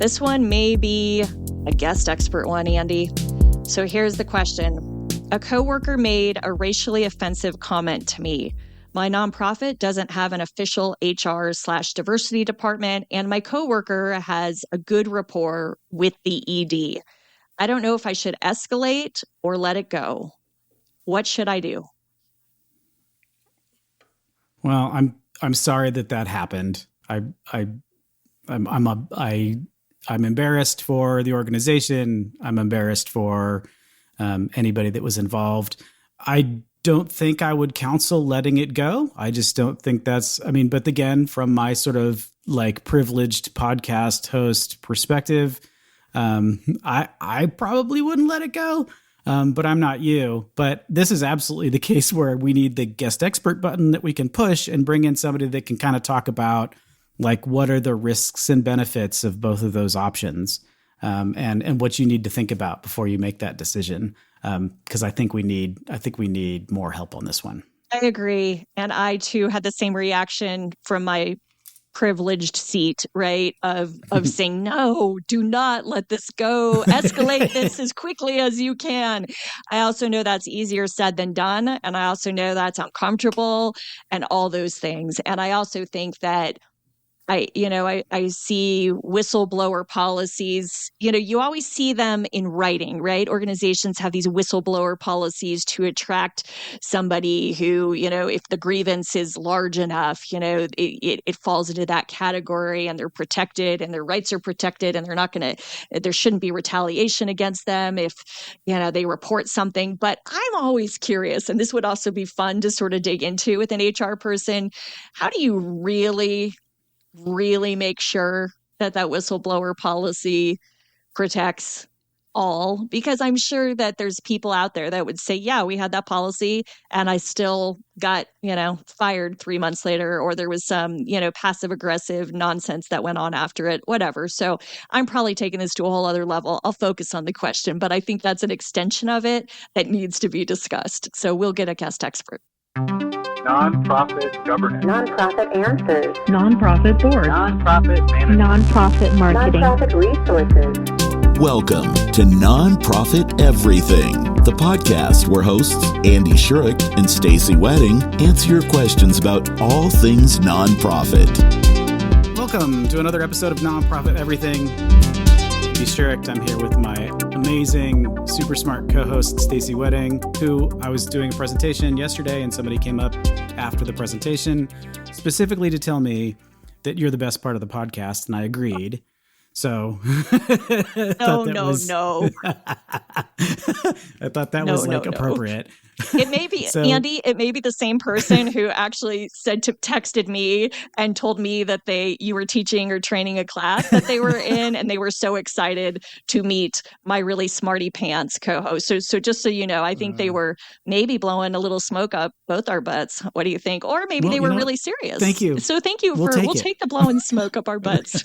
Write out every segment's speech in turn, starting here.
This one may be a guest expert one, Andy. So here's the question. A coworker made a racially offensive comment to me. My nonprofit doesn't have an official HR/diversity department, and my coworker has a good rapport with the ED. I don't know if I should escalate or let it go. What should I do? Well, I'm sorry that happened. I'm embarrassed for the organization. I'm embarrassed for anybody that was involved. I don't think I would counsel letting it go. I just don't think but again, from my sort of like privileged podcast host perspective, I probably wouldn't let it go. But I'm not you. But this is absolutely the case where we need the guest expert button that we can push and bring in somebody that can kind of talk about like what are the risks and benefits of both of those options, and what you need to think about before you make that decision. Because I think we need more help on this one. I agree, and I too had the same reaction from my privileged seat, right? Of saying, no, do not let this go. Escalate this as quickly as you can. I also know that's easier said than done. And I also know that's uncomfortable and all those things. And I also think that I see whistleblower policies, you always see them in writing, right? Organizations have these whistleblower policies to attract somebody who, if the grievance is large enough, it falls into that category and they're protected and their rights are protected and there shouldn't be retaliation against them if, they report something. But I'm always curious, and this would also be fun to sort of dig into with an HR person. How do you really make sure that whistleblower policy protects all? Because I'm sure that there's people out there that would say, yeah, we had that policy and I still got, fired 3 months later, or there was some, passive aggressive nonsense that went on after it, whatever. So I'm probably taking this to a whole other level. I'll focus on the question, but I think that's an extension of it that needs to be discussed. So we'll get a guest expert. Nonprofit governance. Nonprofit answers. Nonprofit board. Nonprofit management. Nonprofit marketing. Nonprofit resources. Welcome to Nonprofit Everything, the podcast where hosts Andy Shurick and Stacy Wedding answer your questions about all things nonprofit. Welcome to another episode of Nonprofit Everything. Andy Shurick. I'm here with my amazing, super smart co-host, Stacy Wedding, who I was doing a presentation yesterday and somebody came up after the presentation specifically to tell me that you're the best part of the podcast, and I agreed. So No. I thought that was appropriate. It may be, Andy, it may be the same person who actually texted me and told me that you were teaching or training a class that they were in, and they were so excited to meet my really smarty pants co-host. So just so you know, I think they were maybe blowing a little smoke up both our butts. What do you think? Or maybe they were really serious. Thank you. So thank you we'll take the blowing smoke up our butts.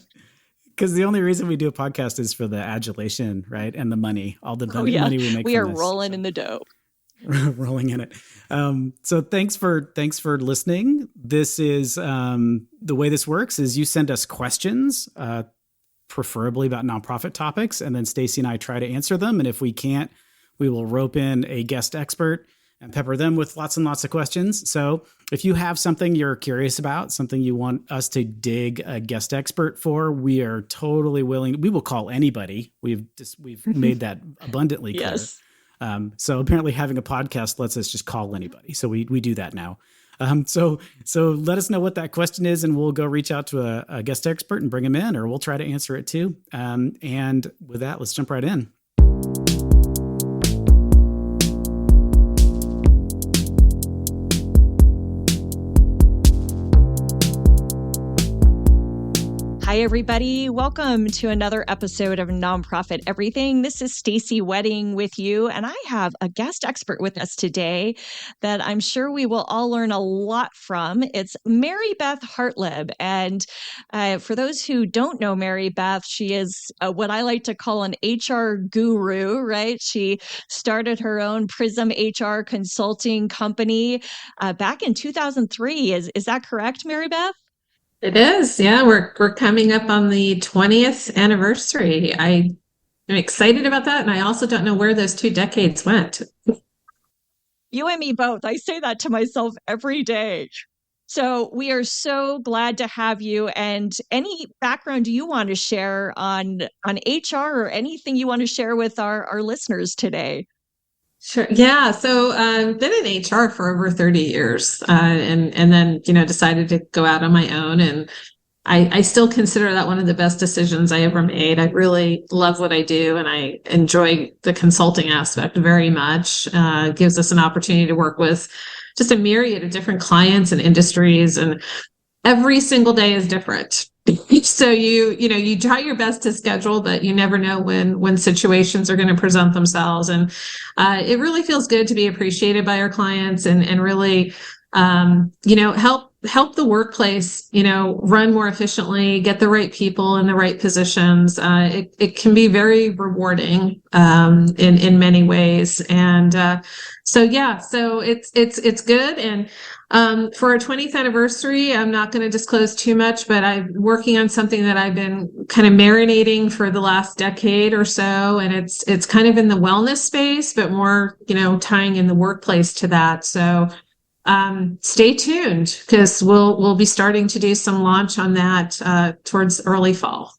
Because the only reason we do a podcast is for the adulation, right? And the money, all the money we make. We are rolling in the dough. Rolling in it. So thanks for listening. This is the way this works is you send us questions, preferably about nonprofit topics, and then Stacy and I try to answer them. And if we can't, we will rope in a guest expert and pepper them with lots and lots of questions. So if you have something you're curious about, something you want us to dig a guest expert for, we are totally willing. We will call anybody. We've made that abundantly clear. Yes. So apparently having a podcast lets us just call anybody. So we do that now. So let us know what that question is, and we'll go reach out to a guest expert and bring him in, or we'll try to answer it too. And with that, let's jump right in. Hi, everybody. Welcome to another episode of Nonprofit Everything. This is Stacy Wedding with you, and I have a guest expert with us today that I'm sure we will all learn a lot from. It's Mary Beth Hartleb, and for those who don't know Mary Beth, she is what I like to call an HR guru, right? She started her own Prism HR consulting company back in 2003. Is that correct, Mary Beth? It is. Yeah, we're coming up on the 20th anniversary. I am excited about that, and I also don't know where those 2 decades went. You and me both. I say that to myself every day. So we are so glad to have you. And any background you want to share on HR or anything you want to share with our listeners today? Sure. Yeah. So I've been in HR for over 30 years, and then decided to go out on my own, and I still consider that one of the best decisions I ever made. I really love what I do, and I enjoy the consulting aspect very much. It gives us an opportunity to work with just a myriad of different clients and industries, and every single day is different. So you try your best to schedule, but you never know when situations are going to present themselves. And it really feels good to be appreciated by our clients and really help the workplace run more efficiently, get the right people in the right positions. It can be very rewarding in many ways. And so it's good. And for our 20th anniversary, I'm not going to disclose too much, but I'm working on something that I've been kind of marinating for the last decade or so. And it's kind of in the wellness space, but more, tying in the workplace to that. So stay tuned, because we'll be starting to do some launch on that towards early fall.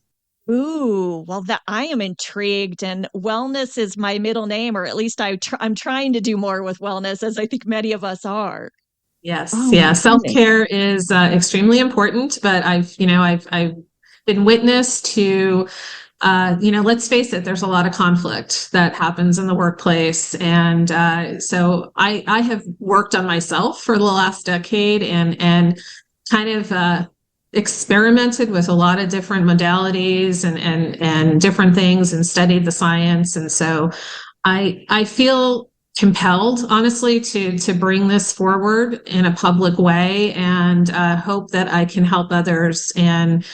Ooh, well, that I am intrigued, and wellness is my middle name, or at least I'm trying to do more with wellness, as I think many of us are. Yes. Oh, Yeah. my goodness. Self-care is extremely important, but I've been witness to, let's face it, there's a lot of conflict that happens in the workplace. And so I have worked on myself for the last decade and kind of experimented with a lot of different modalities and different things and studied the science. And so I feel compelled, honestly, to bring this forward in a public way, and hope that I can help others and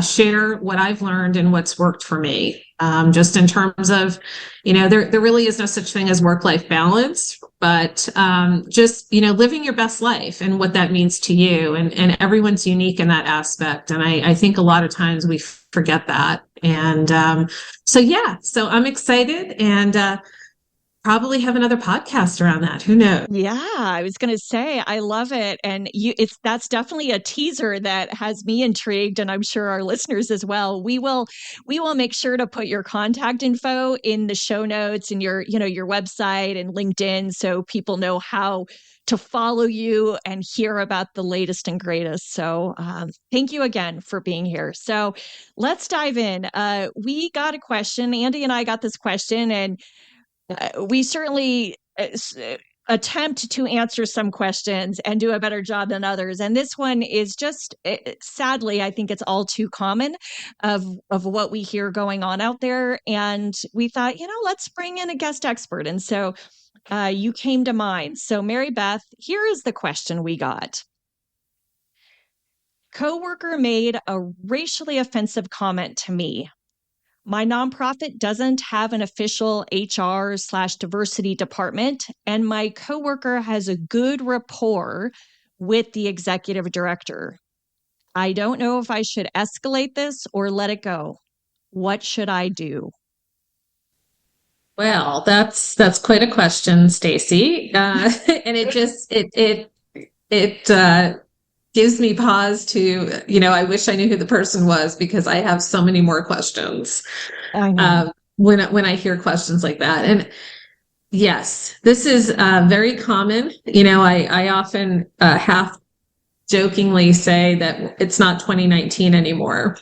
share what I've learned and what's worked for me. Just in terms of, there really is no such thing as work-life balance, but just, living your best life and what that means to you. And everyone's unique in that aspect. And I think a lot of times we forget that. And so I'm excited, and probably have another podcast around that. Who knows? Yeah, I was going to say, I love it. And that's definitely a teaser that has me intrigued, and I'm sure our listeners as well. We will make sure to put your contact info in the show notes and your website and LinkedIn, so people know how to follow you and hear about the latest and greatest. So thank you again for being here. So let's dive in. We got a question. Andy and I got this question, and we certainly attempt to answer some questions and do a better job than others. And this one is just, sadly, I think it's all too common of what we hear going on out there. And we thought, let's bring in a guest expert. And so you came to mind. So Mary Beth, here is the question we got. Coworker made a racially offensive comment to me. My nonprofit doesn't have an official HR/diversity department, and my coworker has a good rapport with the executive director. I don't know if I should escalate this or let it go. What should I do? Well, that's quite a question, Stacy, and it gives me pause to, I wish I knew who the person was, because I have so many more questions when I hear questions like that. And yes, this is very common. I often half jokingly say that it's not 2019 anymore.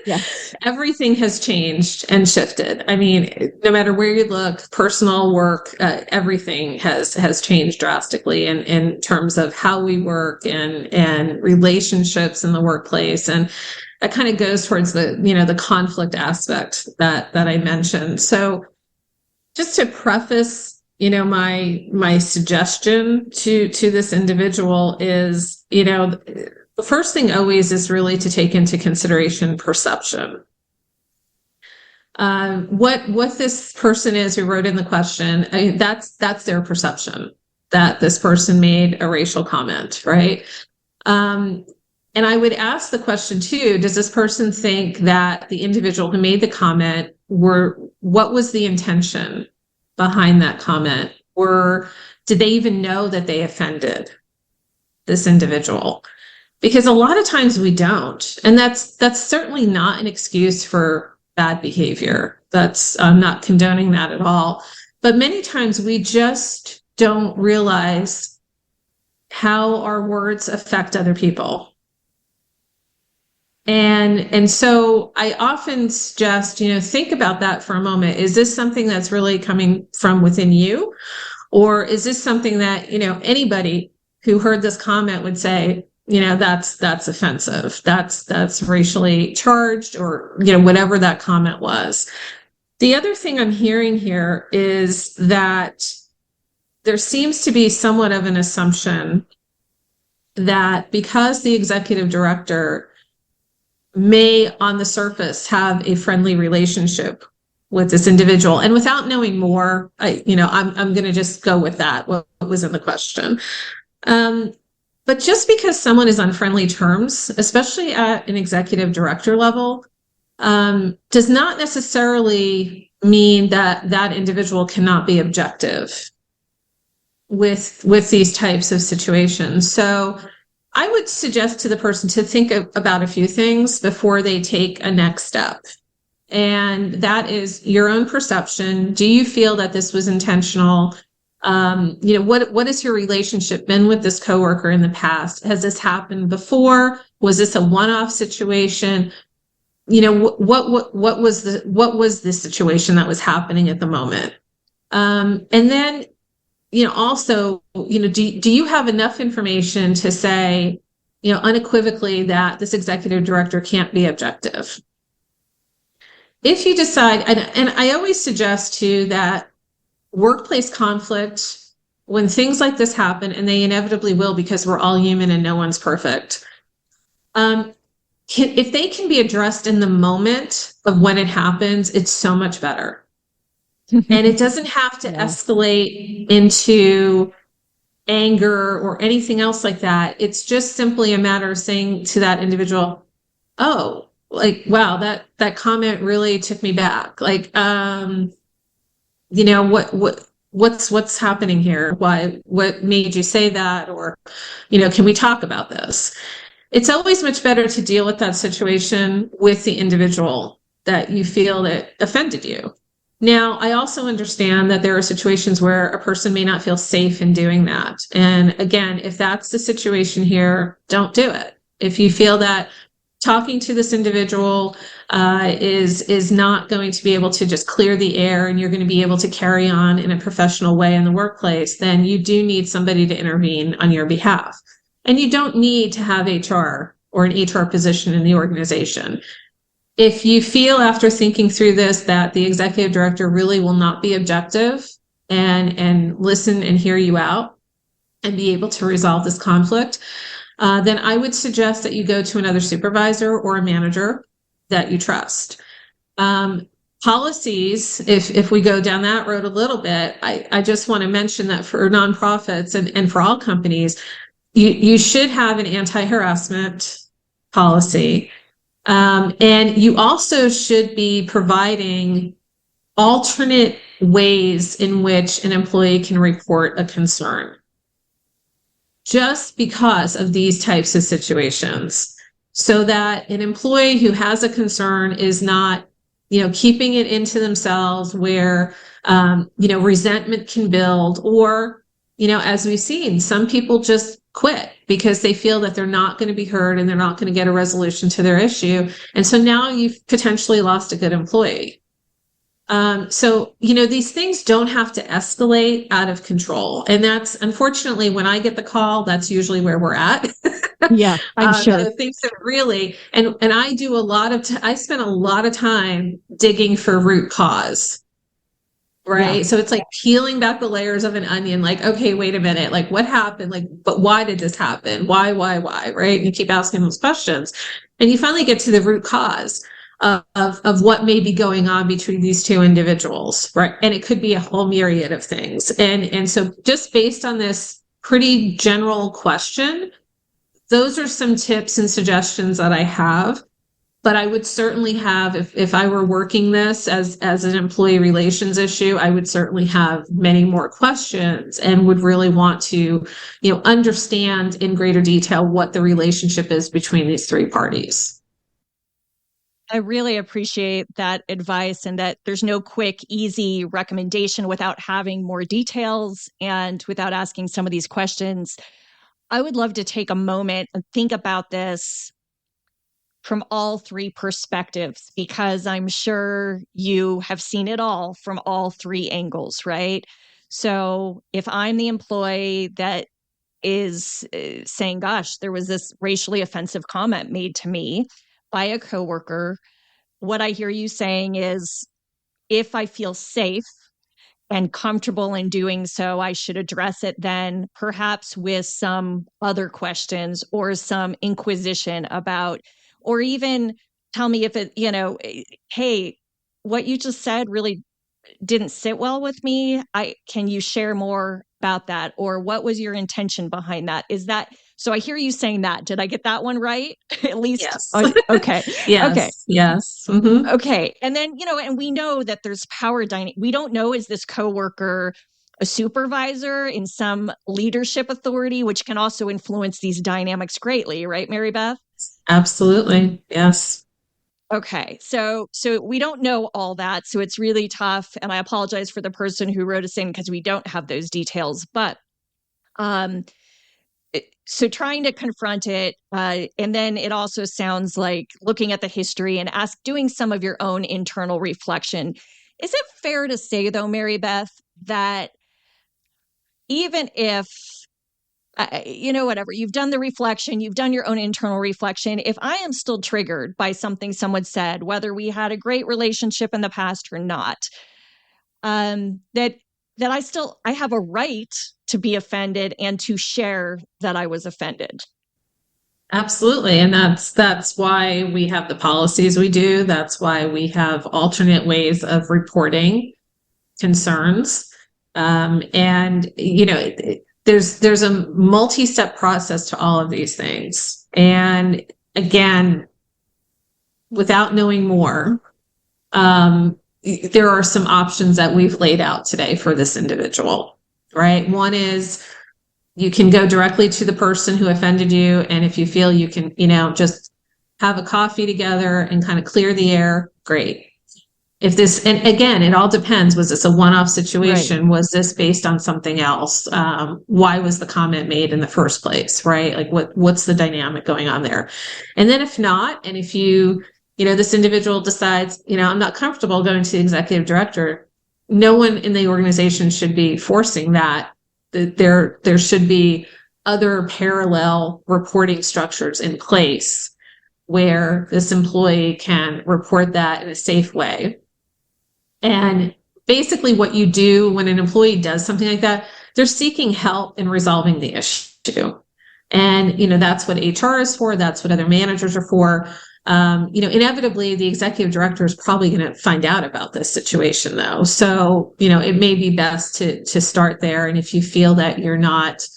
Yes. Everything has changed and shifted. I mean, no matter where you look, personal, work, everything has changed drastically in terms of how we work and relationships in the workplace. And that kind of goes towards the conflict aspect that I mentioned. So just to preface, my suggestion to this individual is, the first thing always is really to take into consideration perception. What this person is who wrote in the question, that's their perception, that this person made a racial comment, right? And I would ask the question too, does this person think that the individual who made the comment what was the intention behind that comment? Or did they even know that they offended this individual? Because a lot of times we don't. And that's certainly not an excuse for bad behavior. I'm not condoning that at all. But many times we just don't realize how our words affect other people. And so I often suggest, think about that for a moment. Is this something that's really coming from within you? Or is this something that, anybody who heard this comment would say, that's offensive. That's racially charged, or, whatever that comment was. The other thing I'm hearing here is that there seems to be somewhat of an assumption that because the executive director may on the surface have a friendly relationship with this individual, and without knowing more, I'm going to just go with that, what was in the question. But just because someone is on friendly terms, especially at an executive director level, does not necessarily mean that that individual cannot be objective with these types of situations. So I would suggest to the person to think about a few things before they take a next step. And that is your own perception. Do you feel that this was intentional? What has your relationship been with this coworker in the past? Has this happened before? Was this a one-off situation? What was the situation that was happening at the moment? And then, also, do you have enough information to say, unequivocally that this executive director can't be objective? If you decide, and I always suggest too that workplace conflict, when things like this happen, and they inevitably will because we're all human and no one's perfect, if they can be addressed in the moment of when it happens, it's so much better. And it doesn't have to escalate into anger or anything else like that. It's just simply a matter of saying to that individual, oh, wow, that comment really took me back. What's happening here? What made you say that? Or, can we talk about this? It's always much better to deal with that situation with the individual that you feel that offended you. Now, I also understand that there are situations where a person may not feel safe in doing that. And again, if that's the situation here, don't do it. If you feel that talking to this individual is not going to be able to just clear the air and you're going to be able to carry on in a professional way in the workplace, then you do need somebody to intervene on your behalf. And you don't need to have HR or an HR position in the organization. If you feel after thinking through this that the executive director really will not be objective and listen and hear you out and be able to resolve this conflict, then I would suggest that you go to another supervisor or a manager that you trust. Policies, if we go down that road a little bit, I just want to mention that for nonprofits and for all companies, you should have an anti-harassment policy. And you also should be providing alternate ways in which an employee can report a concern, just because of these types of situations, so that an employee who has a concern is not, keeping it into themselves where, resentment can build, or, as we've seen, some people just quit because they feel that they're not going to be heard and they're not going to get a resolution to their issue. And so now you've potentially lost a good employee. So, these things don't have to escalate out of control. And that's, unfortunately, when I get the call, that's usually where we're at. Yeah, I'm sure. Things that really, and I do I spend a lot of time digging for root cause. Right. Yeah. So it's like peeling back the layers of an onion, like, okay, wait a minute, like what happened? Like, but why did this happen? Why? Right. And you keep asking those questions and you finally get to the root cause of what may be going on between these two individuals. Right. And it could be a whole myriad of things. And so just based on this pretty general question, those are some tips and suggestions that I have. But I would certainly have, if I were working this as an employee relations issue, I would certainly have many more questions and would really want to, understand in greater detail what the relationship is between these three parties. I really appreciate that advice, and that there's no quick, easy recommendation without having more details and without asking some of these questions. I would love to take a moment and think about this from all three perspectives, because I'm sure you have seen it all from all three angles, right? So if I'm the employee that is saying, gosh, there was this racially offensive comment made to me by a coworker, what I hear you saying is, if I feel safe and comfortable in doing so, I should address it then, perhaps with some other questions or some inquisition about, or even tell me if it, hey, what you just said really didn't sit well with me. Can you share more about that? Or what was your intention behind that? Is that, so I hear you saying that. Did I get that one right? At least. Yes. Okay. Yes. Okay. Yes. Mm-hmm. Okay. And then, and we know that there's power dynamic. We don't know, is this coworker a supervisor in some leadership authority, which can also influence these dynamics greatly, right, Mary Beth? Absolutely. Yes. Okay. So we don't know all that. So it's really tough. And I apologize for the person who wrote us in, because we don't have those details. But so trying to confront it, and then it also sounds like looking at the history and doing some of your own internal reflection. Is it fair to say, though, Mary Beth, that even if, whatever, you've done the reflection, you've done your own internal reflection, if I am still triggered by something someone said, whether we had a great relationship in the past or not, that I have a right to be offended and to share that I was offended? Absolutely. And that's why we have the policies we do. That's why we have alternate ways of reporting concerns. There's a multi-step process to all of these things. And again, without knowing more, there are some options that we've laid out today for this individual, right? One is, you can go directly to the person who offended you. And if you feel you can, just have a coffee together and kind of clear the air, great. If this, and again, it all depends. Was this a one-off situation? Right. Was this based on something else? Why was the comment made in the first place, right? Like what's the dynamic going on there? And then if not, and if this individual decides, I'm not comfortable going to the executive director, no one in the organization should be forcing that. There should be other parallel reporting structures in place where this employee can report that in a safe way. And basically what you do when an employee does something like that, they're seeking help in resolving the issue. And, that's what HR is for. That's what other managers are for. Inevitably, the executive director is probably going to find out about this situation, though. So, it may be best to start there. And if you feel that you're not,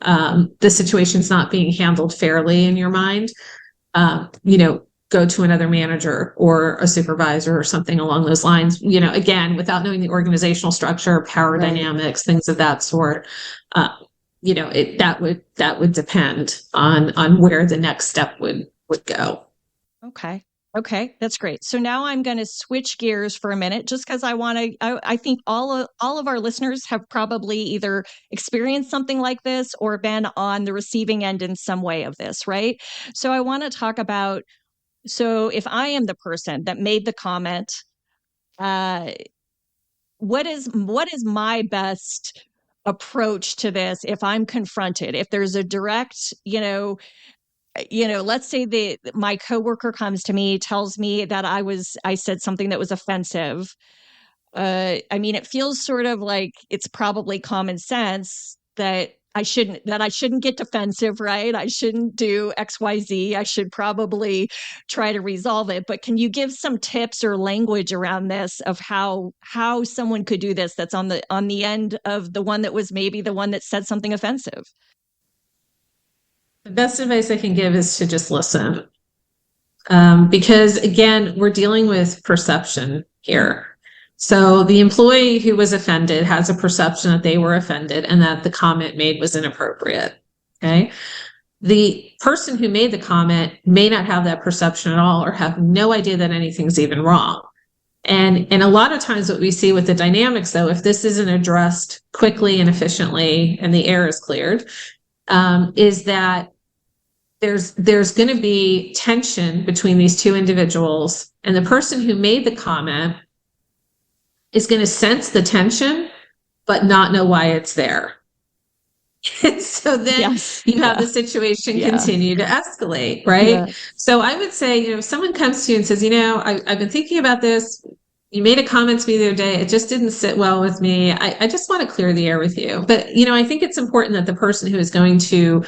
the situation's not being handled fairly in your mind, go to another manager or a supervisor or something along those lines, again, without knowing the organizational structure, power dynamics, things of that sort. That would depend on where the next step would go. Okay. That's great. So now I'm going to switch gears for a minute, just because I think all of our listeners have probably either experienced something like this or been on the receiving end in some way of this, right? So I want to talk about, so if I am the person that made the comment, what is my best approach to this if I'm confronted? If there's a direct, let's say my coworker comes to me, tells me that I said something that was offensive. It feels sort of like it's probably common sense that I shouldn't get defensive, right? I shouldn't do XYZ. I should probably try to resolve it. But can you give some tips or language around this of how someone could do this that's on the end of the one that was maybe the one that said something offensive? The best advice I can give is to just listen. Because again, we're dealing with perception here. So the employee who was offended has a perception that they were offended and that the comment made was inappropriate. Okay. The person who made the comment may not have that perception at all or have no idea that anything's even wrong. And a lot of times what we see with the dynamics, though, if this isn't addressed quickly and efficiently and the air is cleared, is that there's going to be tension between these two individuals, and the person who made the comment is going to sense the tension but not know why it's there. So then you have the situation continue to escalate, right? Yeah. So I would say, if someone comes to you and says, I've been thinking about this. You made a comment to me the other day. It just didn't sit well with me. I just want to clear the air with you. But, I think it's important that the person who is going to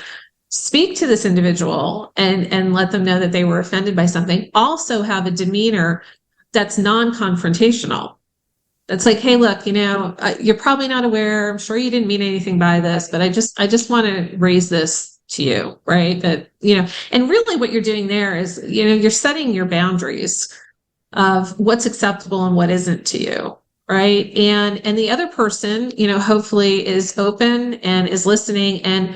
speak to this individual and let them know that they were offended by something also have a demeanor that's non-confrontational. That's like, hey, look, you're probably not aware. I'm sure you didn't mean anything by this, but I just want to raise this to you, right? That, and really what you're doing there is, you're setting your boundaries of what's acceptable and what isn't to you, right? And the other person, hopefully is open and is listening and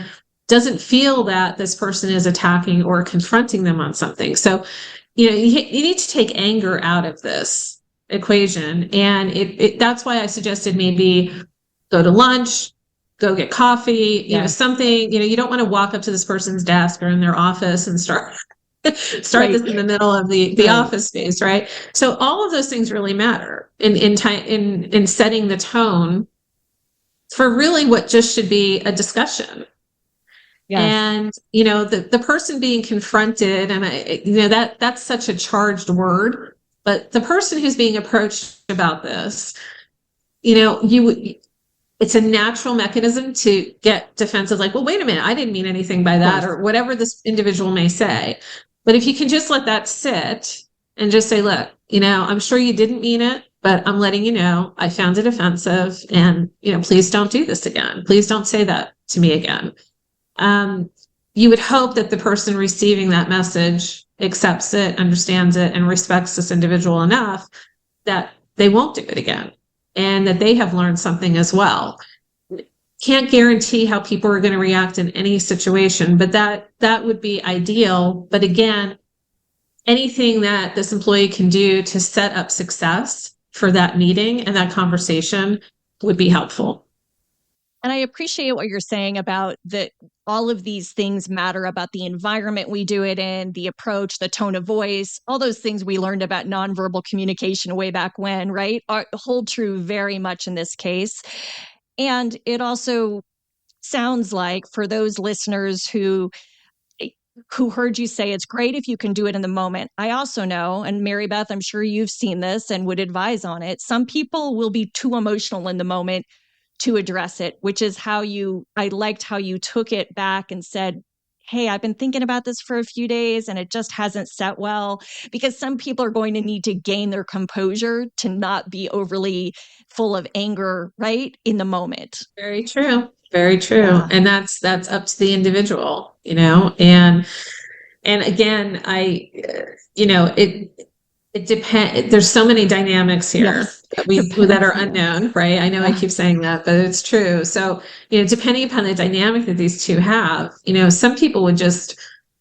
doesn't feel that this person is attacking or confronting them on something. So, you need to take anger out of this equation. And that's why I suggested maybe go to lunch, go get coffee, something, you don't want to walk up to this person's desk or in their office and start this in the middle of the office space, right? So all of those things really matter in setting the tone for really what just should be a discussion. Yes. And, the person being confronted, and that's such a charged word, but the person who's being approached about this, it's a natural mechanism to get defensive, like, well, wait a minute, I didn't mean anything by that, or whatever this individual may say. But if you can just let that sit and just say, look, I'm sure you didn't mean it, but I'm letting you know I found it offensive, and, please don't do this again. Please don't say that to me again. You would hope that the person receiving that message accepts it, understands it, and respects this individual enough that they won't do it again, and that they have learned something as well. Can't guarantee how people are going to react in any situation, but that would be ideal. But again, anything that this employee can do to set up success for that meeting and that conversation would be helpful. And I appreciate what you're saying about that. All of these things matter about the environment we do it in, the approach, the tone of voice, all those things we learned about nonverbal communication way back when, right, hold true very much in this case. And it also sounds like for those listeners who heard you say it's great if you can do it in the moment. I also know, and Mary Beth, I'm sure you've seen this and would advise on it. Some people will be too emotional in the moment to address it, which is I liked how you took it back and said, hey, I've been thinking about this for a few days and it just hasn't set well, because some people are going to need to gain their composure to not be overly full of anger, right, in the moment. Very true. Very true. Yeah. And that's up to the individual, and again, it depends. There's so many dynamics here that are unknown, right? I know I keep saying that, but it's true. So, depending upon the dynamic that these two have, some people would just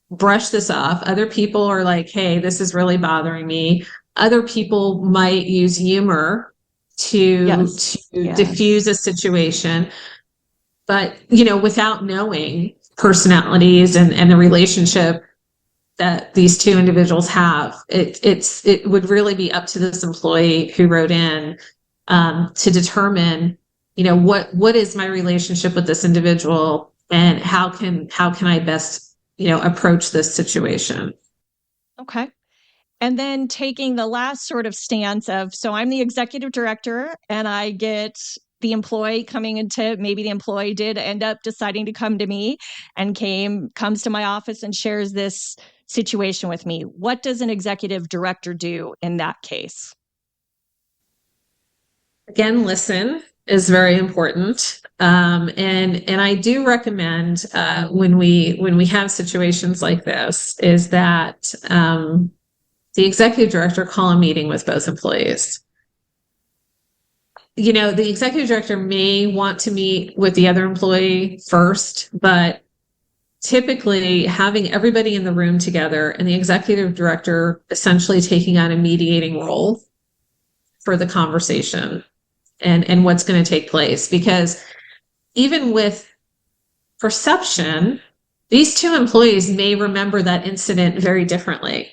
brush this off. Other people are like, hey, this is really bothering me. Other people might use humor to diffuse a situation. But, without knowing personalities and the relationship that these two individuals have, it would really be up to this employee who wrote in to determine, what is my relationship with this individual and how can I best, approach this situation. Okay. And then taking the last sort of stance of, so I'm the executive director and I get the employee coming into, maybe the employee did end up deciding to come to me and comes to my office and shares this situation with me. What does an executive director do in that case? Again, listen is very important. And I do recommend when we have situations like this is that the executive director call a meeting with both employees. The executive director may want to meet with the other employee first, but typically having everybody in the room together and the executive director essentially taking on a mediating role for the conversation and what's going to take place. Because even with perception, these two employees may remember that incident very differently.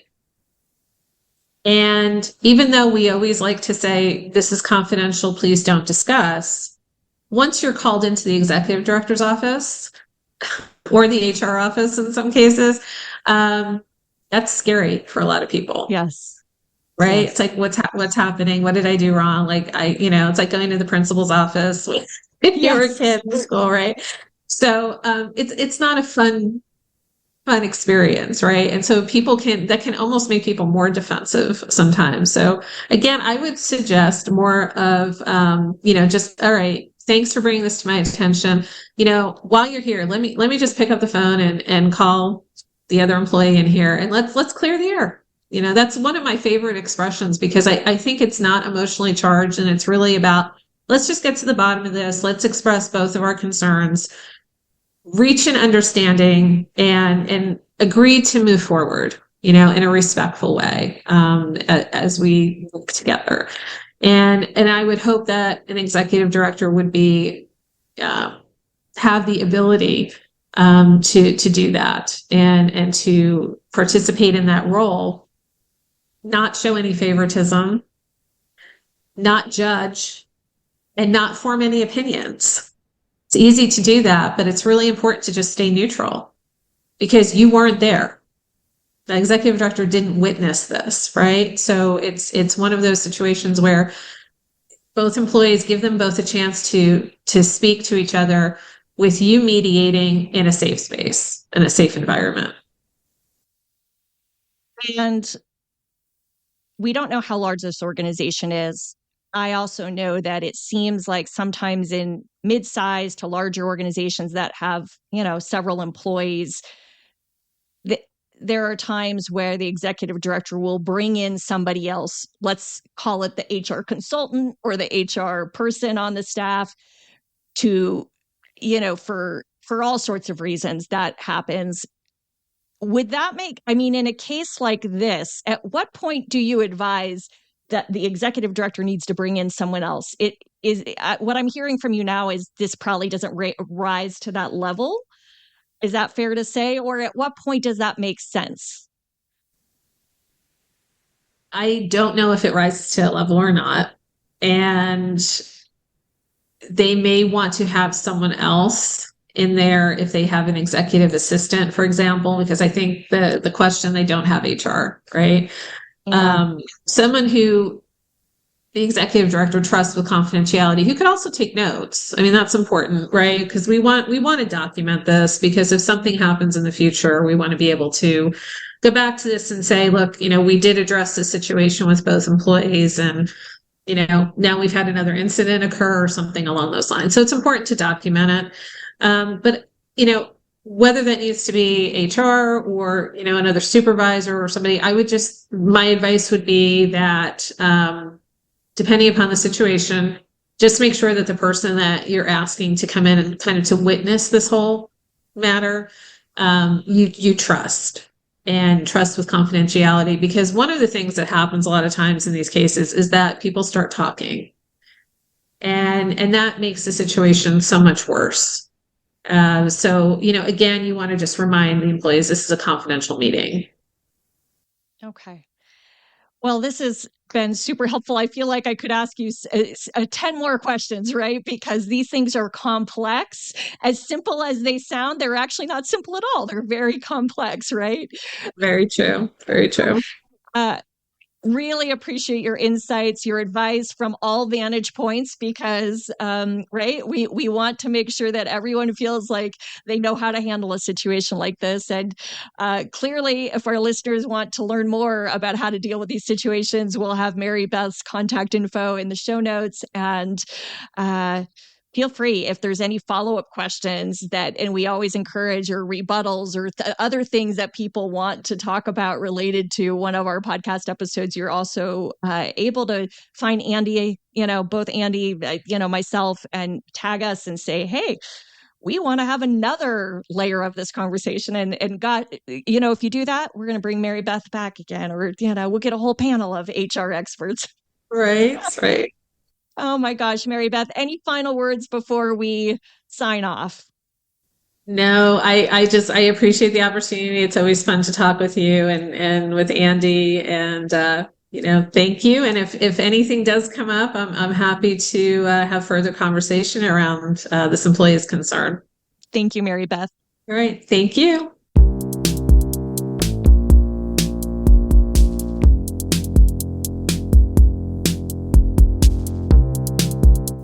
And even though we always like to say, this is confidential, please don't discuss, once you're called into the executive director's office or the HR office in some cases, that's scary for a lot of people. Yes. Right. Yes. It's like, what's happening? What did I do wrong? Like it's like going to the principal's office when you were a kid in school. Right. So, it's not a fun experience, right? And so that can almost make people more defensive sometimes. So again, I would suggest more of, just, all right, thanks for bringing this to my attention. While you're here, let me just pick up the phone and call the other employee in here and let's clear the air. That's one of my favorite expressions because I think it's not emotionally charged and it's really about, let's just get to the bottom of this. Let's express both of our concerns, reach an understanding and agree to move forward, in a respectful way, as we work together. And I would hope that an executive director would have the ability, to do that and to participate in that role, not show any favoritism, not judge, and not form any opinions. It's easy to do that, but it's really important to just stay neutral because you weren't there. The executive director didn't witness this, right? So it's one of those situations where both employees give them both a chance to speak to each other with you mediating in a safe space, in a safe environment. And we don't know how large this organization is. I also know that it seems like sometimes in mid-sized to larger organizations that have, several employees, there are times where the executive director will bring in somebody else. Let's call it the HR consultant or the HR person on the staff to, for all sorts of reasons that happens. Would that in a case like this, at what point do you advise that the executive director needs to bring in someone else? It is what I'm hearing from you now is this probably doesn't rise to that level. Is that fair to say? Or at what point does that make sense? I don't know if it rises to that level or not. And they may want to have someone else in there if they have an executive assistant, for example, because I think the question, they don't have HR, right? Someone who the executive director trusts with confidentiality, who could also take notes. That's important, right? Because we want to document this because if something happens in the future, we want to be able to go back to this and say, look, we did address this situation with both employees and, now we've had another incident occur or something along those lines. So it's important to document it. But whether that needs to be HR or, another supervisor or somebody, my advice would be that, depending upon the situation, just make sure that the person that you're asking to come in and kind of to witness this whole matter, you trust and trust with confidentiality. Because one of the things that happens a lot of times in these cases is that people start talking and that makes the situation so much worse. So, again, you want to just remind the employees this is a confidential meeting. Okay. Well, this has been super helpful. I feel like I could ask you 10 more questions, right? Because these things are complex. As simple as they sound, they're actually not simple at all. They're very complex, right? Very true. Very true. Really appreciate your insights, your advice from all vantage points, because, right, we want to make sure that everyone feels like they know how to handle a situation like this. And clearly, if our listeners want to learn more about how to deal with these situations, we'll have Mary Beth's contact info in the show notes. And feel free if there's any follow-up questions and we always encourage or rebuttals or other things that people want to talk about related to one of our podcast episodes. You're also able to find Andy, both Andy, myself, and tag us and say, hey, we want to have another layer of this conversation. And God, if you do that, we're going to bring Mary Beth back again, or, we'll get a whole panel of HR experts. Right. Oh my gosh, Mary Beth, any final words before we sign off? No, I appreciate the opportunity. It's always fun to talk with you and with Andy, and thank you. And if anything does come up, I'm happy to have further conversation around this employee's concern. Thank you, Mary Beth. All right. Thank you.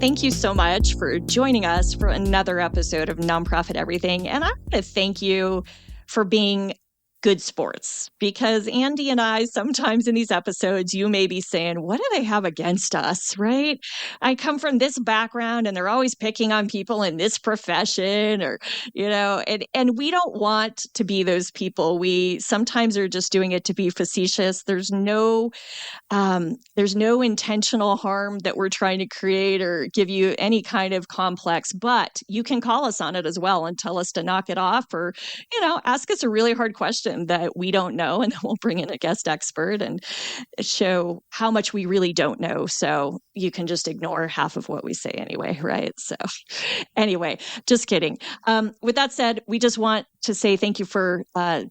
Thank you so much for joining us for another episode of Nonprofit Everything. And I want to thank you for being good sports, because Andy and I, sometimes in these episodes, you may be saying, what do they have against us, right? I come from this background and they're always picking on people in this profession, or, and we don't want to be those people. We sometimes are just doing it to be facetious. There's no intentional harm that we're trying to create or give you any kind of complex, but you can call us on it as well and tell us to knock it off, or, ask us a really hard question that we don't know, and then we'll bring in a guest expert and show how much we really don't know. So you can just ignore half of what we say anyway, right? So anyway, just kidding. With that said, we just want to say thank you for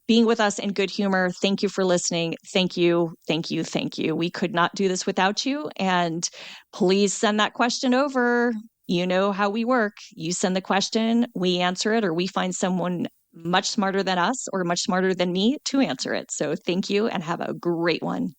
being with us in good humor. Thank you for listening. Thank you. Thank you. Thank you. We could not do this without you. And please send that question over. You know how we work. You send the question, we answer it, or we find someone much smarter than us or much smarter than me to answer it. So thank you and have a great one.